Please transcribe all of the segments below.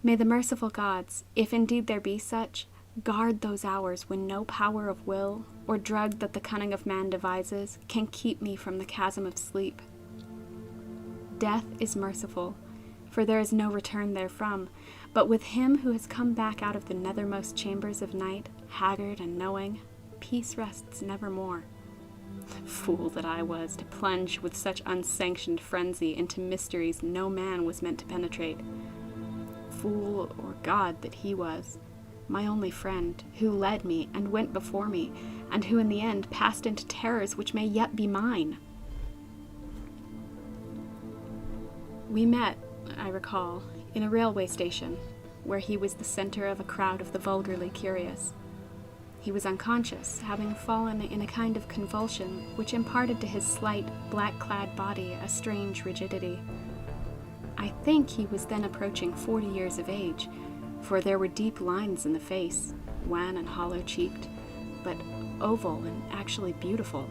May the merciful gods, if indeed there be such, guard those hours when no power of will, or drug that the cunning of man devises, can keep me from the chasm of sleep. Death is merciful, for there is no return therefrom, but with him who has come back out of the nethermost chambers of night, haggard and knowing, peace rests nevermore. Fool that I was to plunge with such unsanctioned frenzy into mysteries no man was meant to penetrate. Fool or god that he was, my only friend, who led me and went before me, and who in the end passed into terrors which may yet be mine. We met, I recall, in a railway station, where he was the center of a crowd of the vulgarly curious. He was unconscious, having fallen in a kind of convulsion which imparted to his slight, black-clad body a strange rigidity. I think he was then approaching 40 years of age, for there were deep lines in the face, wan and hollow-cheeked, but oval and actually beautiful,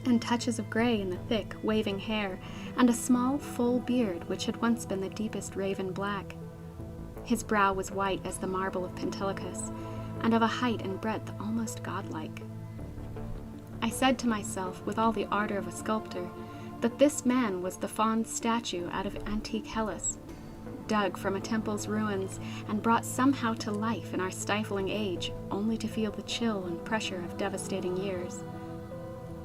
and touches of gray in the thick, waving hair, and a small, full beard which had once been the deepest raven black. His brow was white as the marble of Pentelicus, and of a height and breadth almost godlike. I said to myself, with all the ardor of a sculptor, that this man was the fawn statue out of antique Hellas, dug from a temple's ruins and brought somehow to life in our stifling age, only to feel the chill and pressure of devastating years.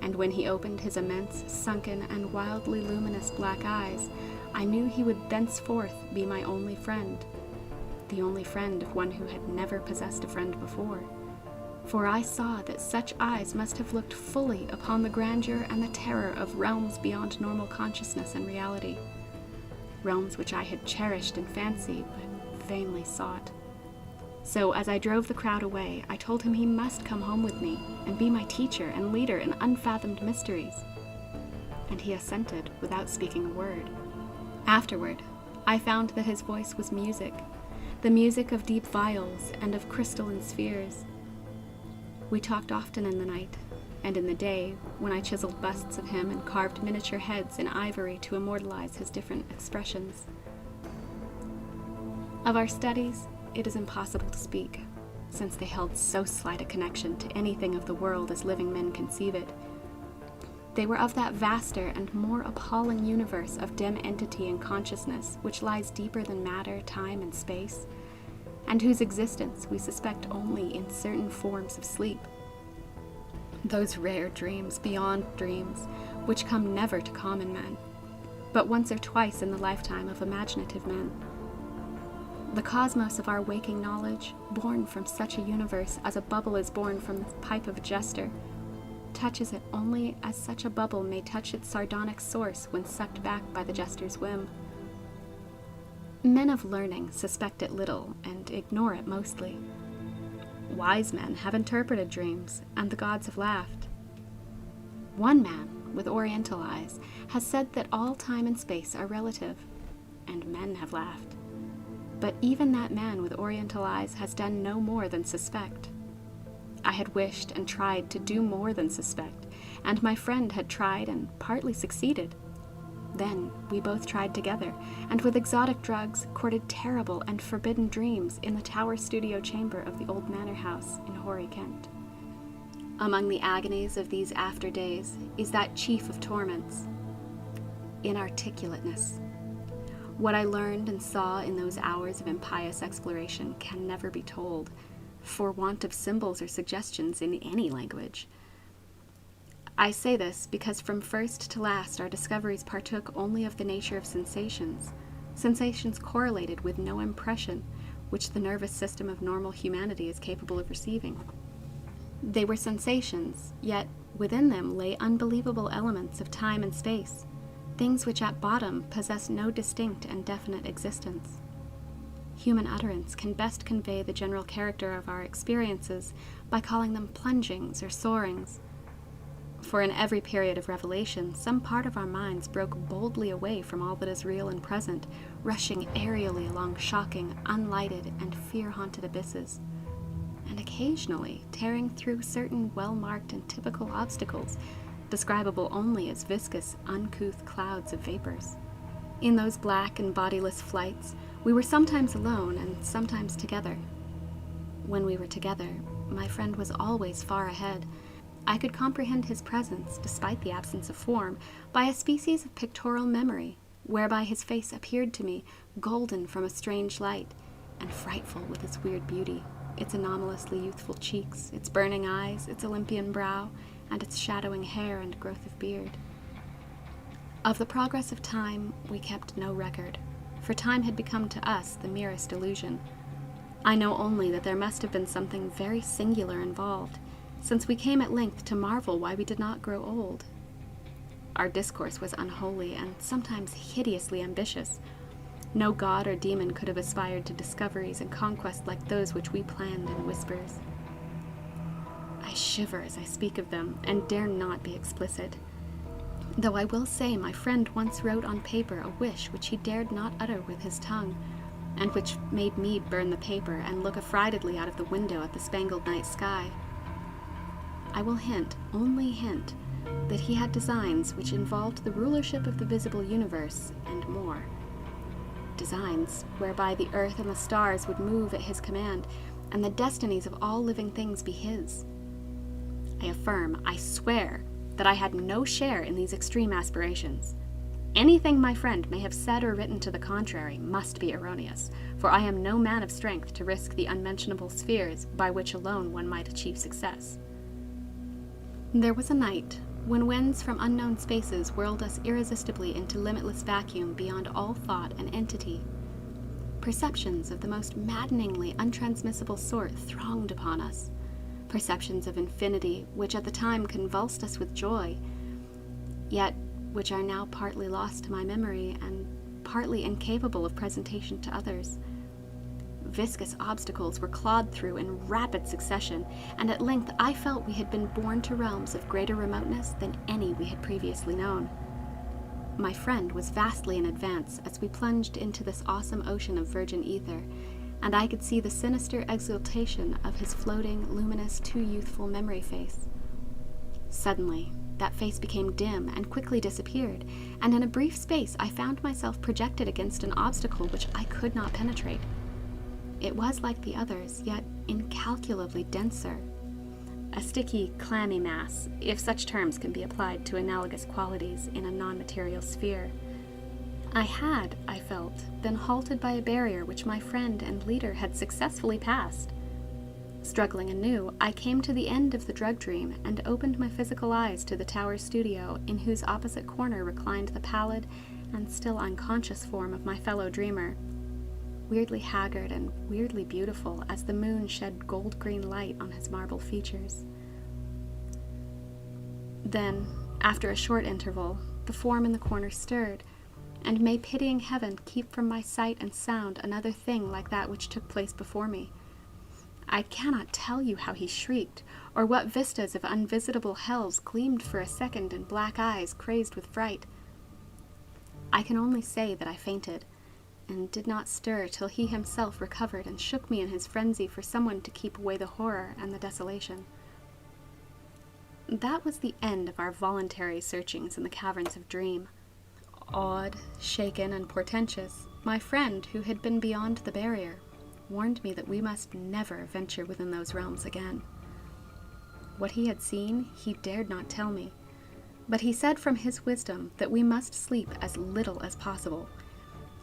And when he opened his immense, sunken, and wildly luminous black eyes, I knew he would thenceforth be my only friend, the only friend of one who had never possessed a friend before. For I saw that such eyes must have looked fully upon the grandeur and the terror of realms beyond normal consciousness and reality, realms which I had cherished in fancy but vainly sought. So as I drove the crowd away, I told him he must come home with me and be my teacher and leader in unfathomed mysteries. And he assented without speaking a word. Afterward, I found that his voice was music, the music of deep viols and of crystalline spheres. We talked often in the night, and in the day, when I chiseled busts of him and carved miniature heads in ivory to immortalize his different expressions. Of our studies, it is impossible to speak, since they held so slight a connection to anything of the world as living men conceive it. They were of that vaster and more appalling universe of dim entity and consciousness which lies deeper than matter, time, and space, and whose existence we suspect only in certain forms of sleep. Those rare dreams beyond dreams, which come never to common men, but once or twice in the lifetime of imaginative men. The cosmos of our waking knowledge, born from such a universe as a bubble is born from the pipe of a jester, touches it only as such a bubble may touch its sardonic source when sucked back by the jester's whim. Men of learning suspect it little and ignore it mostly. Wise men have interpreted dreams, and the gods have laughed. One man, with oriental eyes, has said that all time and space are relative, and men have laughed. But even that man with oriental eyes has done no more than suspect. I had wished and tried to do more than suspect, and my friend had tried and partly succeeded. Then we both tried together, and with exotic drugs courted terrible and forbidden dreams in the tower studio chamber of the old manor house in hoary Kent. Among the agonies of these after days is that chief of torments, inarticulateness. What I learned and saw in those hours of impious exploration can never be told, for want of symbols or suggestions in any language. I say this because from first to last our discoveries partook only of the nature of sensations, sensations correlated with no impression which the nervous system of normal humanity is capable of receiving. They were sensations, yet within them lay unbelievable elements of time and space, things which at bottom possess no distinct and definite existence. Human utterance can best convey the general character of our experiences by calling them plungings or soarings. For in every period of revelation, some part of our minds broke boldly away from all that is real and present, rushing aerially along shocking, unlighted, and fear-haunted abysses, and occasionally tearing through certain well-marked and typical obstacles, describable only as viscous, uncouth clouds of vapors. In those black and bodiless flights, We were sometimes alone and sometimes together. When we were together, my friend was always far ahead. I could comprehend his presence, despite the absence of form, by a species of pictorial memory, whereby his face appeared to me golden from a strange light, and frightful with its weird beauty, its anomalously youthful cheeks, its burning eyes, its Olympian brow, and its shadowing hair and growth of beard. Of the progress of time, we kept no record, for time had become to us the merest illusion. I know only that there must have been something very singular involved, since we came at length to marvel why we did not grow old. Our discourse was unholy and sometimes hideously ambitious. No god or demon could have aspired to discoveries and conquests like those which we planned in whispers. I shiver as I speak of them, and dare not be explicit. Though I will say my friend once wrote on paper a wish which he dared not utter with his tongue, and which made me burn the paper and look affrightedly out of the window at the spangled night sky. I will hint, only hint, that he had designs which involved the rulership of the visible universe and more. Designs whereby the earth and the stars would move at his command, and the destinies of all living things be his. I affirm, I swear, that I had no share in these extreme aspirations. Anything my friend may have said or written to the contrary must be erroneous, for I am no man of strength to risk the unmentionable spheres by which alone one might achieve success. There was a night when winds from unknown spaces whirled us irresistibly into limitless vacuum beyond all thought and entity. Perceptions of the most maddeningly untransmissible sort thronged upon us. Perceptions of infinity which at the time convulsed us with joy, yet which are now partly lost to my memory and partly incapable of presentation to others. Viscous obstacles were clawed through in rapid succession, and at length I felt we had been borne to realms of greater remoteness than any we had previously known. My friend was vastly in advance as we plunged into this awesome ocean of virgin ether, and I could see the sinister exultation of his floating, luminous, too youthful memory face. Suddenly, that face became dim and quickly disappeared, and in a brief space I found myself projected against an obstacle which I could not penetrate. It was like the others, yet incalculably denser. A sticky, clammy mass, if such terms can be applied to analogous qualities in a non-material sphere. I had, I felt, been halted by a barrier which my friend and leader had successfully passed. Struggling anew, I came to the end of the drug dream and opened my physical eyes to the tower studio, in whose opposite corner reclined the pallid and still unconscious form of my fellow dreamer, weirdly haggard and weirdly beautiful as the moon shed gold-green light on his marble features. Then, after a short interval, the form in the corner stirred, and may pitying heaven keep from my sight and sound another thing like that which took place before me. I cannot tell you how he shrieked, or what vistas of unvisitable hells gleamed for a second in black eyes crazed with fright. I can only say that I fainted, and did not stir till he himself recovered and shook me in his frenzy for someone to keep away the horror and the desolation. That was the end of our voluntary searchings in the caverns of dream. Awed, shaken, and portentous, my friend, who had been beyond the barrier, warned me that we must never venture within those realms again. What he had seen, he dared not tell me, but he said from his wisdom that we must sleep as little as possible,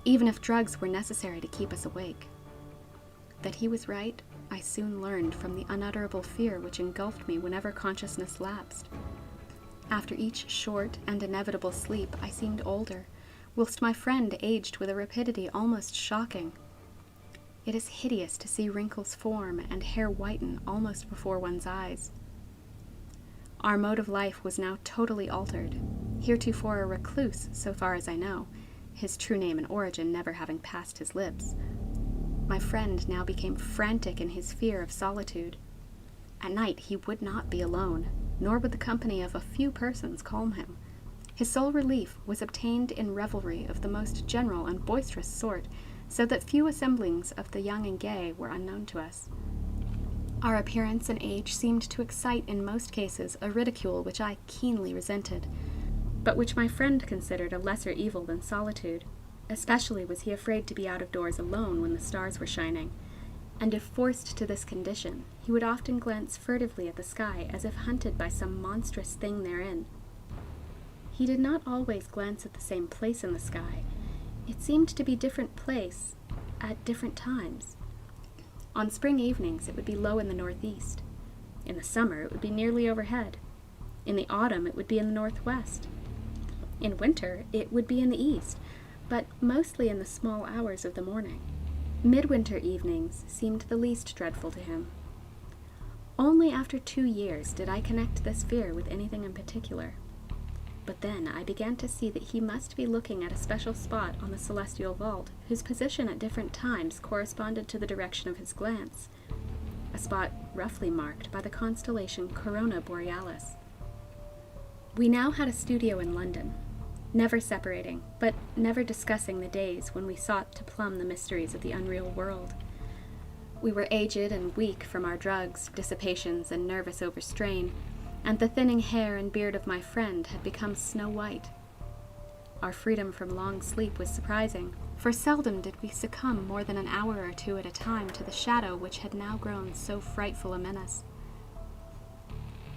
even if drugs were necessary to keep us awake. That he was right, I soon learned from the unutterable fear which engulfed me whenever consciousness lapsed. After each short and inevitable sleep, I seemed older, whilst my friend aged with a rapidity almost shocking. It is hideous to see wrinkles form and hair whiten almost before one's eyes. Our mode of life was now totally altered, heretofore a recluse, so far as I know, his true name and origin never having passed his lips. My friend now became frantic in his fear of solitude. At night he would not be alone, nor would the company of a few persons calm him. His sole relief was obtained in revelry of the most general and boisterous sort, so that few assemblings of the young and gay were unknown to us. Our appearance and age seemed to excite in most cases a ridicule which I keenly resented, but which my friend considered a lesser evil than solitude. Especially was he afraid to be out of doors alone when the stars were shining, and if forced to this condition, he would often glance furtively at the sky as if hunted by some monstrous thing therein. He did not always glance at the same place in the sky. It seemed to be different place at different times. On spring evenings it would be low in the northeast. In the summer it would be nearly overhead. In the autumn it would be in the northwest. In winter it would be in the east, but mostly in the small hours of the morning. Midwinter evenings seemed the least dreadful to him. Only after 2 years did I connect this fear with anything in particular. But then I began to see that he must be looking at a special spot on the celestial vault, whose position at different times corresponded to the direction of his glance, a spot roughly marked by the constellation Corona Borealis. We now had a studio in London, never separating, but never discussing the days when we sought to plumb the mysteries of the unreal world. We were aged and weak from our drugs, dissipations, and nervous overstrain, and the thinning hair and beard of my friend had become snow white. Our freedom from long sleep was surprising, for seldom did we succumb more than an hour or two at a time to the shadow which had now grown so frightful a menace.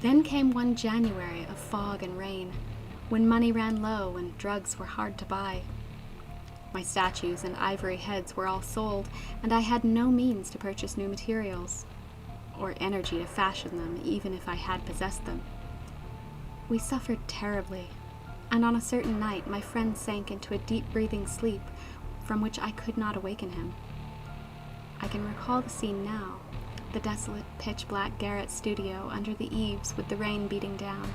Then came one January of fog and rain, when money ran low and drugs were hard to buy. My statues and ivory heads were all sold, and I had no means to purchase new materials, or energy to fashion them, even if I had possessed them. We suffered terribly, and on a certain night my friend sank into a deep-breathing sleep from which I could not awaken him. I can recall the scene now, the desolate, pitch-black garret studio under the eaves with the rain beating down,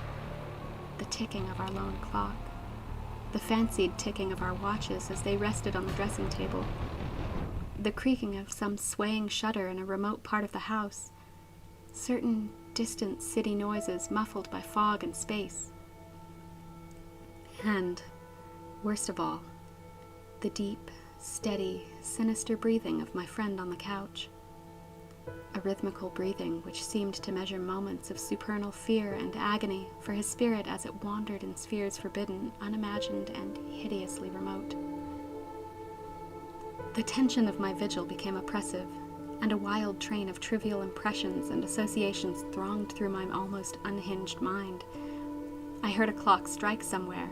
the ticking of our lone clock, the fancied ticking of our watches as they rested on the dressing table, the creaking of some swaying shutter in a remote part of the house, certain distant city noises muffled by fog and space, and, worst of all, the deep, steady, sinister breathing of my friend on the couch. A rhythmical breathing which seemed to measure moments of supernal fear and agony for his spirit as it wandered in spheres forbidden, unimagined, and hideously remote. The tension of my vigil became oppressive, and a wild train of trivial impressions and associations thronged through my almost unhinged mind. I heard a clock strike somewhere,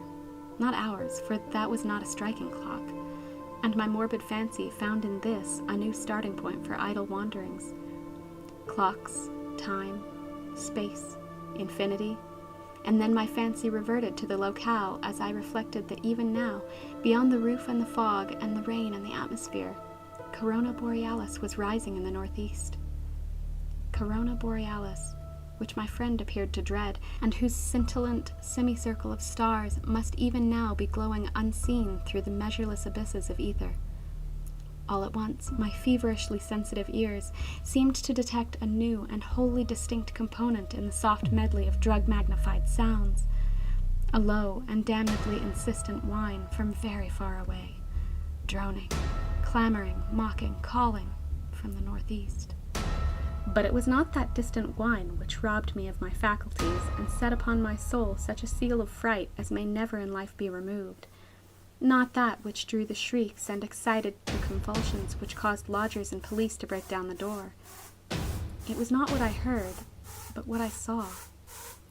not ours, for that was not a striking clock, and my morbid fancy found in this a new starting point for idle wanderings. Clocks, time, space, infinity, and then my fancy reverted to the locale as I reflected that even now, beyond the roof and the fog and the rain and the atmosphere, Corona Borealis was rising in the northeast. Corona Borealis, which my friend appeared to dread, and whose scintillant semicircle of stars must even now be glowing unseen through the measureless abysses of ether. All at once, my feverishly sensitive ears seemed to detect a new and wholly distinct component in the soft medley of drug-magnified sounds, a low and damnably insistent whine from very far away, droning, clamoring, mocking, calling from the northeast. But it was not that distant whine which robbed me of my faculties and set upon my soul such a seal of fright as may never in life be removed, not that which drew the shrieks and excited the convulsions which caused lodgers and police to break down the door. It was not what I heard, but what I saw.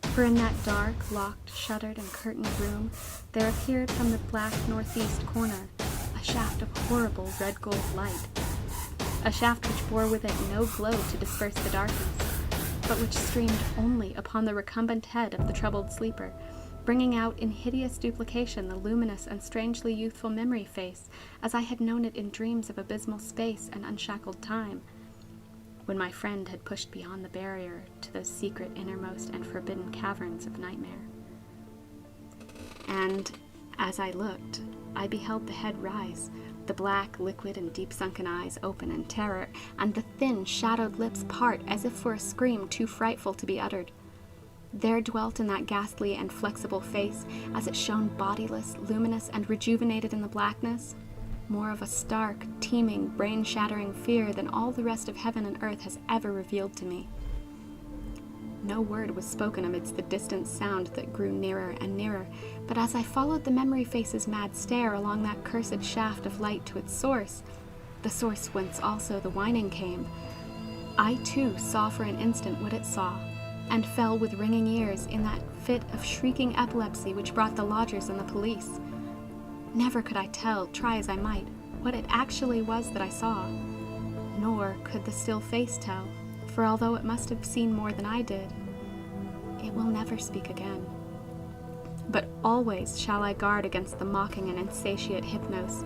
For in that dark, locked, shuttered, and curtained room there appeared from the black northeast corner a shaft of horrible red-gold light, a shaft which bore with it no glow to disperse the darkness, but which streamed only upon the recumbent head of the troubled sleeper, bringing out in hideous duplication the luminous and strangely youthful memory face as I had known it in dreams of abysmal space and unshackled time, when my friend had pushed beyond the barrier to those secret innermost and forbidden caverns of nightmare. And, as I looked, I beheld the head rise, the black, liquid, and deep-sunken eyes open in terror, and the thin, shadowed lips part as if for a scream too frightful to be uttered. There dwelt in that ghastly and flexible face, as it shone bodiless, luminous, and rejuvenated in the blackness, more of a stark, teeming, brain-shattering fear than all the rest of heaven and earth has ever revealed to me. No word was spoken amidst the distant sound that grew nearer and nearer, but as I followed the memory face's mad stare along that cursed shaft of light to its source, the source whence also the whining came, I too saw for an instant what it saw, and fell with ringing ears in that fit of shrieking epilepsy which brought the lodgers and the police. Never could I tell, try as I might, what it actually was that I saw, nor could the still face tell, for although it must have seen more than I did, it will never speak again. But always shall I guard against the mocking and insatiate Hypnos,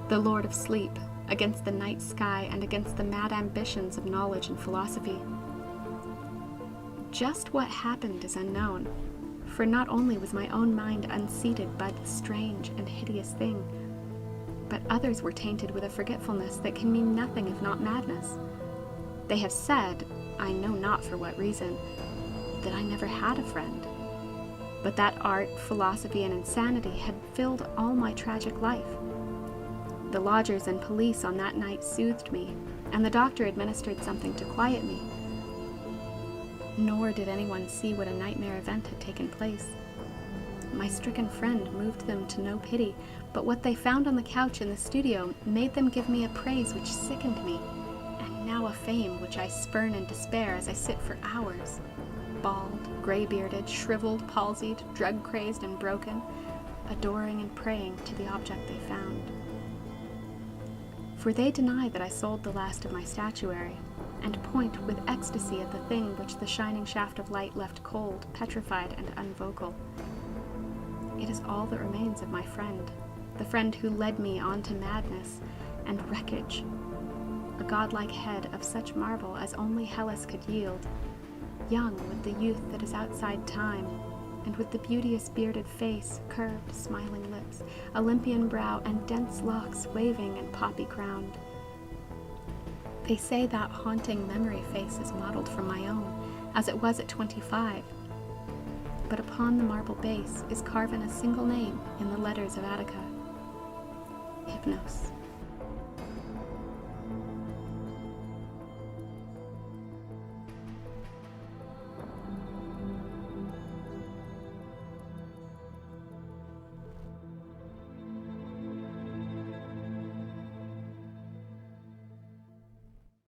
the lord of sleep, against the night sky, and against the mad ambitions of knowledge and philosophy. Just what happened is unknown, for not only was my own mind unseated by the strange and hideous thing, but others were tainted with a forgetfulness that can mean nothing if not madness. They have said, I know not for what reason, that I never had a friend, but that art, philosophy, and insanity had filled all my tragic life. The lodgers and police on that night soothed me, and the doctor administered something to quiet me. Nor did anyone see what a nightmare event had taken place. My stricken friend moved them to no pity, but what they found on the couch in the studio made them give me a praise which sickened me, and now a fame which I spurn in despair as I sit for hours, bald, gray-bearded, shriveled, palsied, drug-crazed, and broken, adoring and praying to the object they found. For they deny that I sold the last of my statuary, and point with ecstasy at the thing which the shining shaft of light left cold, petrified, and unvocal. It is all that remains of my friend, the friend who led me on to madness and wreckage, a godlike head of such marble as only Hellas could yield, young with the youth that is outside time, and with the beauteous bearded face, curved, smiling lips, Olympian brow, and dense locks waving and poppy-crowned. They say that haunting memory face is modeled from my own, as it was at 25, but upon the marble base is carven a single name in the letters of Attica: Hypnos.